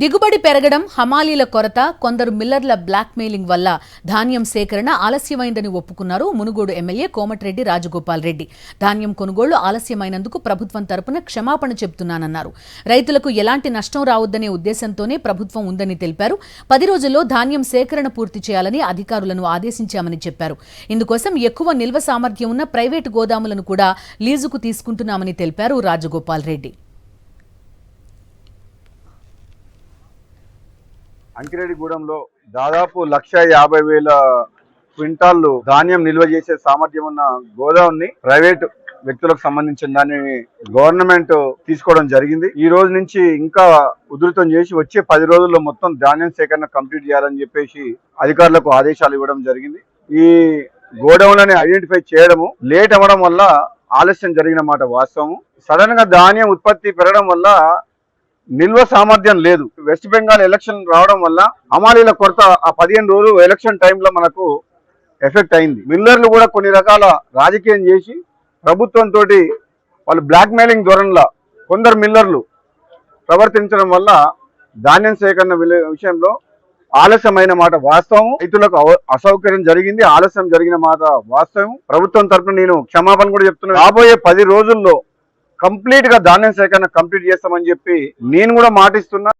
దిగుబడి పెరగడం, హమాలీల కొరత, కొందరు మిల్లర్ల బ్లాక్ మెయిలింగ్ వల్ల ధాన్యం సేకరణ ఆలస్యమైందని ఒప్పుకున్నారు మునుగోడు ఎమ్మెల్యే కోమటిరెడ్డి రాజగోపాల్ రెడ్డి. ధాన్యం కొనుగోళ్లు ఆలస్యమైనందుకు ప్రభుత్వం తరపున క్షమాపణ చెబుతున్నానన్నారు. రైతులకు ఎలాంటి నష్టం రావద్దనే ఉద్దేశంతోనే ప్రభుత్వం ఉందని తెలిపారు. 10 రోజుల్లో ధాన్యం సేకరణ పూర్తి చేయాలని అధికారులను ఆదేశించామని చెప్పారు. ఇందుకోసం ఎక్కువ నిల్వ సామర్థ్యం ఉన్న ప్రైవేటు గోదాములను కూడా లీజుకు తీసుకుంటున్నామని తెలిపారు రాజగోపాల్ రెడ్డి. అంకిరెడ్డిగూడెంలో దాదాపు 1,50,000 క్వింటాళ్లు ధాన్యం నిల్వ చేసే సామర్థ్యం ఉన్న గోదాముని ప్రైవేట్ వ్యక్తులకు సంబంధించిన దాన్ని గవర్నమెంట్ తీసుకోవడం జరిగింది. ఈ రోజు నుంచి ఇంకా ఉధృతం చేసి వచ్చే 10 రోజుల్లో మొత్తం ధాన్యం సేకరణ కంప్లీట్ చేయాలని చెప్పేసి అధికారులకు ఆదేశాలు ఇవ్వడం జరిగింది. ఈ గోడౌన్లని ఐడెంటిఫై చేయడము లేట్ అవ్వడం వల్ల ఆలస్యం జరిగిన మాట వాస్తవం. సడన్ గా ధాన్యం ఉత్పత్తి పెరగడం వల్ల నిల్వ సామర్థ్యం లేదు. వెస్ట్ బెంగాల్ ఎలక్షన్ రావడం వల్ల హమాలీల కొరత ఆ 15 రోజులు ఎలక్షన్ టైంలో మనకు ఎఫెక్ట్ అయింది. మిల్లర్లు కూడా కొన్ని రకాల రాజకీయం చేసి ప్రభుత్వంతో వాళ్ళు బ్లాక్ మెయిలింగ్ ధోరణిలో కొందరు మిల్లర్లు ప్రవర్తించడం వల్ల ధాన్యం సేకరణ విషయంలో ఆలస్యమైన మాట వాస్తవం. రైతులకు అసౌకర్యం జరిగింది, ఆలస్యం జరిగిన మాట వాస్తవం. ప్రభుత్వం తరఫున నేను క్షమాపణ కూడా చెప్తున్నాను. రాబోయే 10 రోజుల్లో కంప్లీట్ గా ధాన్యం సేకరణ కంప్లీట్ చేస్తామని చెప్పి నేను కూడా మాటిస్తున్నా.